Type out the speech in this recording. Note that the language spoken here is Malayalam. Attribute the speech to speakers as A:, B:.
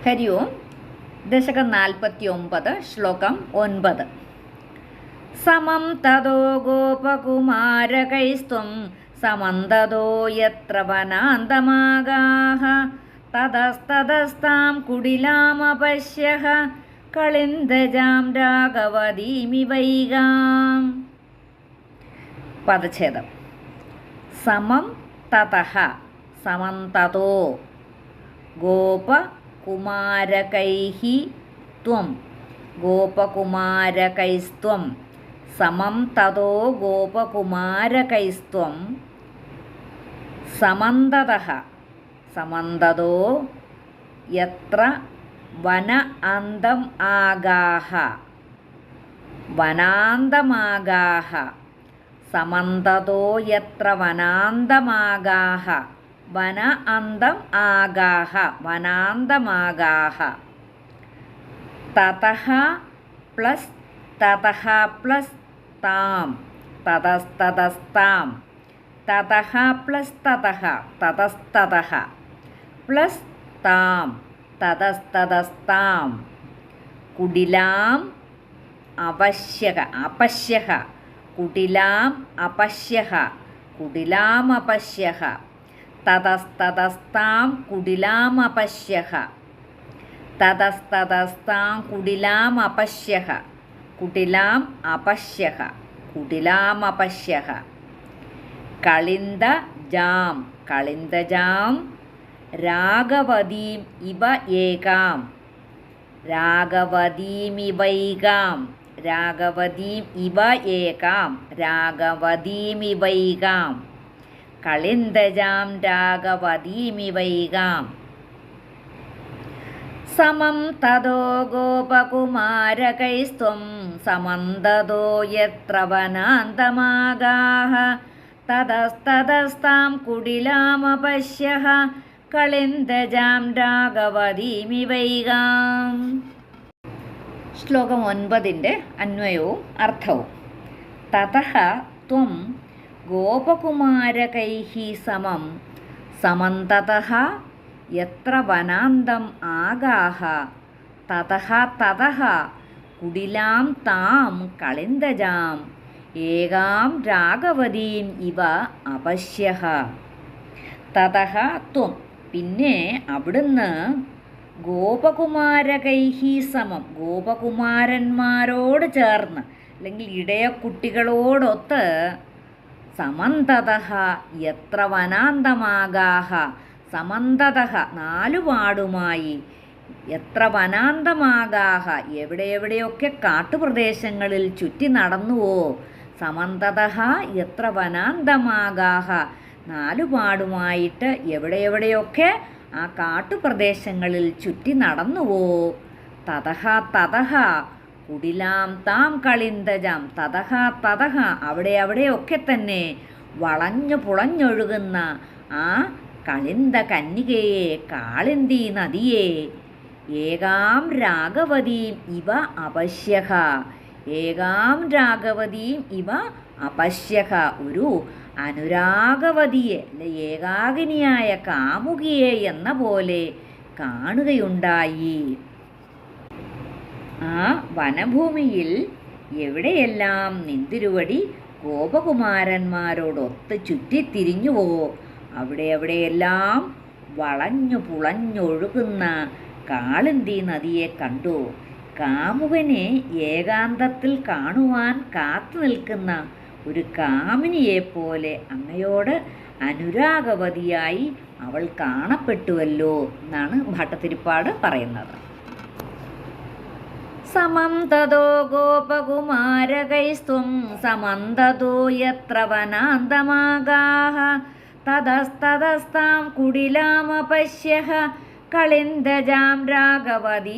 A: ഹരി ഓം. ദശകം 49, ശ്ലോകം 9. സമം തതോ ഗോപകുമാരകൈസ്ത്വം സമന്തതോ യത്ര വനാന്തമാഗാഃ തതസ്തതസ്താം കുടിലാമപശ്യഃ കളിന്ദജാം രാഘവതീമിവൈകാം. പദച്ഛേദം. സമം തതഃ സമന്തതോ ഗോപകുമാരകൈഃ ത്വം ഗോപകുമാരകൈസ്ത്വം സമം തതോ ഗോപകുമാരകൈസ്ത്വം സമന്തതഃ സമന്തതോ യത്ര വന അന്തം ആഗാഃ വനാന്തമാഗാഃ സമന്തതോ യത്ര വനാന്തമാഗാഃ വന അന്തം ആഗാഃ വനാന്തമാഗാഃ. തതഃ പ്ലസ് തതഃ പ്ലസ് താം തതസ്തതസ്താം തതഃ പ്ലസ് തതഃ തതസ്തതഃ പ്ലസ് താം തതസ്തതസ്താം കുടിലാം അപശ്യഃ അപശ്യഃ കുടിലാം അപശ്യഃ കുടിലാമപശ്യഃ തതസ്തതസ്താം കുടിലാമപശ്യഃ തതസ്തതസ്താം കുടിലാമപശ്യഃ കുടിലാം അപശ്യഃ കുടിലാമപശ്യഃ. കളിന്ദജാം കളിന്ദജാം രാഘവതീം ഇവ ഏകാം രാഘവതീമിവൈകാം രാഘവതീം ഇവ ഏകാം രാഘവതീമിവൈകാം കളിന്ദജാം രാഘവതീമിവൈകാം. സമം തതോ ഗോപകുമാരകൈസ്ത്വം സമന്തതോ യത്ര വനാന്തമാഗാഃ തതസ്തതസ്താം കുടിലാമപശ്യഃ കളിന്ദജാം രാഘവതീമിവൈകാം. ശ്ലോകം 9 അന്വയവും അർത്ഥവും. തതഃ ത്വം ഗോപകുമാരകൈഃ സമം സമന്തതഃ യത്ര വനാന്തം ആഗാഃ തതഃ തതഃ കുടിലാം താം കളിന്ദജാം ഏകാം രാഘവതീം ഇവ അപശ്യഃ. തതഃ ത്വം പിന്നെ അവിടുന്ന് ഗോപകുമാരകൈഃ സമം ഗോപകുമാരന്മാരോട് ചേർന്ന് അല്ലെങ്കിൽ ഇടയക്കുട്ടികളോടൊത്ത് സമന്തതഃ യത്ര വനാന്തമാഗാഃ സമന്തതഃ നാലുപാടുമായി എത്ര വനാന്തമാഗാഃ എവിടെയൊക്കെ കാട്ടുപ്രദേശങ്ങളിൽ ചുറ്റി നടന്നുവോ സമന്തതഃ എത്ര വനാന്തമാഗാഃ നാലുപാടുമായിട്ട് എവിടെയൊക്കെ ആ കാട്ടുപ്രദേശങ്ങളിൽ ചുറ്റി നടന്നുവോ തതഃ തതഃ കുടിലാം താം കളിന്ദജാം തതഃ തതഃ അവിടെയൊക്കെ തന്നെ വളഞ്ഞു പുളഞ്ഞൊഴുകുന്ന ആ കളിന്ദ കന്യകയെ കാളിന്ദി നദിയെ ഏകാം രാഘവതീം ഇവ അപശ്യഃ ഏകാം രാഘവതീം ഇവ അപശ്യഃ ഒരു അനുരാഗവതിയെ ഏകാകിനിയായ കാമുകിയെ എന്ന പോലെ കാണുകയുണ്ടായി. ആ വനഭൂമിയിൽ എവിടെയെല്ലാം നിന്തിരുവടി ഗോപകുമാരന്മാരോടൊത്ത് ചുറ്റിത്തിരിഞ്ഞുവോ അവിടെയെല്ലാം വളഞ്ഞു പുളഞ്ഞൊഴുകുന്ന കാളിന്ദി നദിയെ കണ്ടു. കാമുകനെ ഏകാന്തത്തിൽ കാണുവാൻ കാത്തു നിൽക്കുന്ന ഒരു കാമിനിയെപ്പോലെ അങ്ങയോട് അനുരാഗവതിയായി അവൾ കാണപ്പെട്ടുവല്ലോ എന്നാണ് ഭട്ടതിരിപ്പാട് പറയുന്നത്. സമം തതോ ഗോപകുമാരകൈസ്ത്വം സമന്തതോ യത്ര വനാന്തമാഗാഃ തതസ്തതസ്താം കുടിലാമപശ്യഃ കളിന്ദജാം രാഘവതീമിവൈകാം.